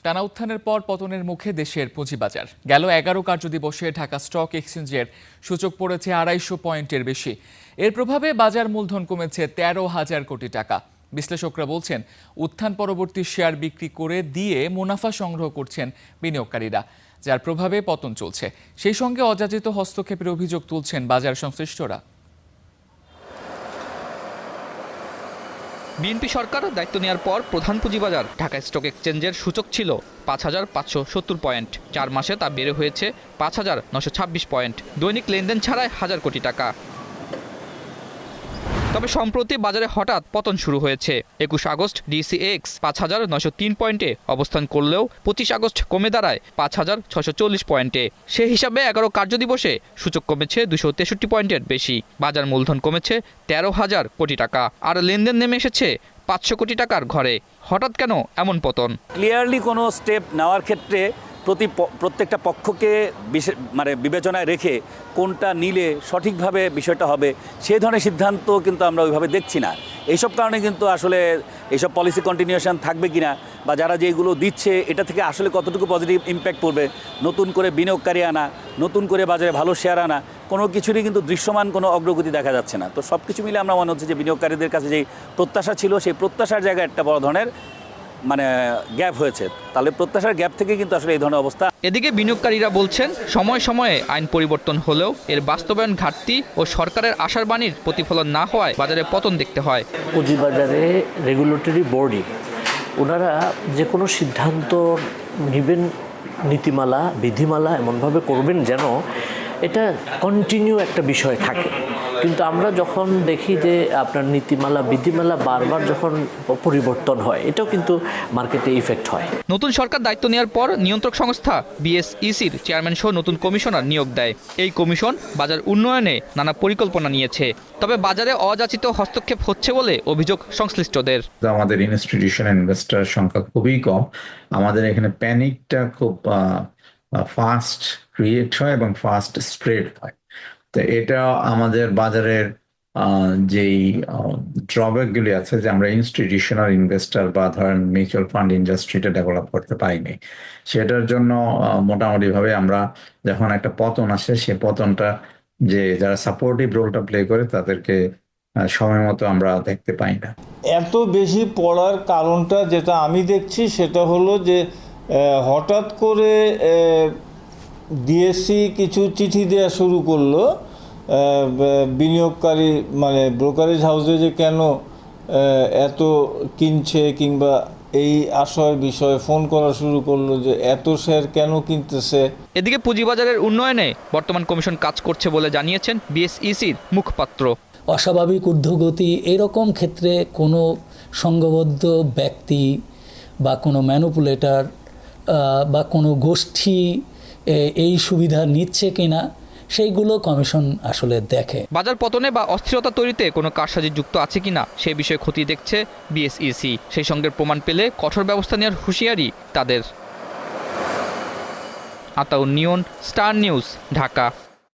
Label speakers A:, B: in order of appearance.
A: টানা উত্থানের পর পতনের মুখে দেশের পুঁজিবাজার। গেল 11 কার্যদিবসে ঢাকা স্টক এক্সচেঞ্জের সূচক পড়েছে 250 পয়েন্টের বেশি। এর প্রভাবে বাজার মূলধন কমেছে 13,000 কোটি টাকা। বিশ্লেষকরা বলছেন, উত্থান পরবর্তী শেয়ার বিক্রি করে দিয়ে মুনাফা সংগ্রহ করছেন বিনিয়োগকারীরা, যার প্রভাবে পতন চলছে। সেই সঙ্গে অযাচিত হস্তক্ষেপের অভিযোগ তুলছেন বাজার সংশ্লিষ্টরা।
B: বিএনপি সরকার দায়িত্ব নেওয়ার পর প্রধান পুঁজিবাজার ঢাকা স্টক এক্সচেঞ্জের সূচক ছিল 5,570 পয়েন্ট। 4 মাসে তা বেড়ে হয়েছে 5,926 পয়েন্ট। দৈনিক লেনদেন ছাড়াই 1,000 কোটি টাকা। তবে সম্প্রতি বাজারে হঠাৎ পতন শুরু হয়েছে। 21 আগস্ট ডিসিএক্স 5,903 পয়েন্টে অবস্থান করলেও 25 আগস্ট কমে দাঁড়ায় 5,640 পয়েন্টে। সে হিসাবে 11 কার্যদিবসে সূচক কমেছে 263 পয়েন্টের বেশি। বাজার মূলধন কমেছে 13,000 কোটি টাকা, আর লেনদেন নেমে এসেছে 500 কোটি টাকার ঘরে। হঠাৎ কেন এমন পতন?
C: ক্লিয়ারলি কোনো স্টেপ নেওয়ার ক্ষেত্রে প্রত্যেকটা পক্ষকে বিবেচনায় রেখে কোনটা নিলে সঠিকভাবে বিষয়টা হবে, সেই ধরনের সিদ্ধান্ত কিন্তু আমরা ওইভাবে দেখছি না। এইসব কারণে কিন্তু আসলে এইসব পলিসি কন্টিনিউশন থাকবে কিনা, বা যারা যেগুলো দিচ্ছে এটা থেকে আসলে কতটুকু পজিটিভ ইম্প্যাক্ট পড়বে, নতুন করে বিনিয়োগকারী আনা, নতুন করে বাজারে ভালো শেয়ার আনা, কোনো কিছুরই কিন্তু দৃশ্যমান কোনো অগ্রগতি দেখা যাচ্ছে না। তো সব কিছু মিলে আমরা মনে হচ্ছে যে বিনিয়োগকারীদের কাছে যেই প্রত্যাশা ছিল, সেই প্রত্যাশার জায়গায় একটা বড় ধরনের গ্যাপ হয়েছে। তাহলে প্রত্যাশার গ্যাপ থেকে কিন্তু আসলে এই ধরনের অবস্থা।
B: এদিকে বিনিয়োগকারীরা বলছেন, সময়ে সময়ে আইন পরিবর্তন হলেও এর বাস্তবায়ন ঘাটতি ও সরকারের আশার বাণীর প্রতিফলন না হওয়ায় বাজারে পতন দেখতে হয়।
D: পুঁজিবাজারে রেগুলেটরি বডি ওনারা যে কোনো সিদ্ধান্ত নেবেন, নীতিমালা বিধিমালা এমনভাবে করবেন যেন এটা কন্টিনিউ একটা বিষয় থাকে। কিন্তু আমরা যখন দেখি যে আপনার নীতিমালা বিধিমালা বারবার যখন পরিবর্তন হয়, এটাও কিন্তু মার্কেটে ইফেক্ট হয়।
B: নতুন সরকার দায়িত্ব নেওয়ার পর নিয়ন্ত্রক সংস্থা বিএসইসির চেয়ারম্যান সহ নতুন কমিশনার নিয়োগ দেয়। এই কমিশন বাজার উন্নয়নে নানা পরিকল্পনা নিয়েছে। তবে বাজারে অযাচিত হস্তক্ষেপ হচ্ছে বলে অভিযোগ সংশ্লিষ্টদের।
E: আমাদের ইনস্টিটিউশন ইনভেস্টর সংখ্যা খুবই কম। আমাদের এখানে প্যানিকটা খুব ফাস্ট ক্রিয়েট হয় এবং ফাস্ট স্প্রেড হয়। তো এটা আমাদের বাজারের যেই ড্রব্যাকগুলি আছে, যে আমরা ইনস্টিটিউশনাল ইনভেস্টর বা ধরেন মিউচুয়াল ফান্ড ইন্ডাস্ট্রিটা ডেভেলপ করতে পারিনি, সেটার জন্য মোটামুটিভাবে আমরা যখন একটা পতন আসে, সে পতনটা যে যারা সাপোর্টিভ রোলটা প্লে করে তাদেরকে সময় মতো আমরা দেখতে পাই না।
F: এত বেশি পড়ার কারণটা যেটা আমি দেখছি সেটা হলো যে হঠাৎ করে ডিএসসি কিছু চিঠি দেওয়া শুরু করলো বিনিয়োগকারী ব্রোকারেজ হাউসে, যে কেন এত কিনছে, কিংবা এই আশয়ের বিষয়ে ফোন করা শুরু করলো যে এত শেয়ার কেন কিনতেছে।
B: এদিকে পুঁজিবাজারের উন্নয়নে বর্তমান কমিশন কাজ করছে বলে জানিয়েছেন বিএসইসির মুখপাত্র।
G: অস্বাভাবিক ঊর্ধ্বগতি এরকম ক্ষেত্রে কোনো সংঘবদ্ধ ব্যক্তি বা কোনো ম্যানিপুলেটর বা কোনো গোষ্ঠী এই সুবিধা নিচ্ছে কিনা, সেইগুলো কমিশন আসলে দেখে।
B: বাজার পতনে বা অস্থিরতা তৈরিতে কোনো কারসাজি যুক্ত আছে কিনা সে বিষয়ে খতিয়ে দেখছে বিএসইসি। সেই সঙ্গে প্রমাণ পেলে কঠোর ব্যবস্থা নেওয়ার হুঁশিয়ারি তাদের। আতাউর নিয়ন, স্টার নিউজ, ঢাকা।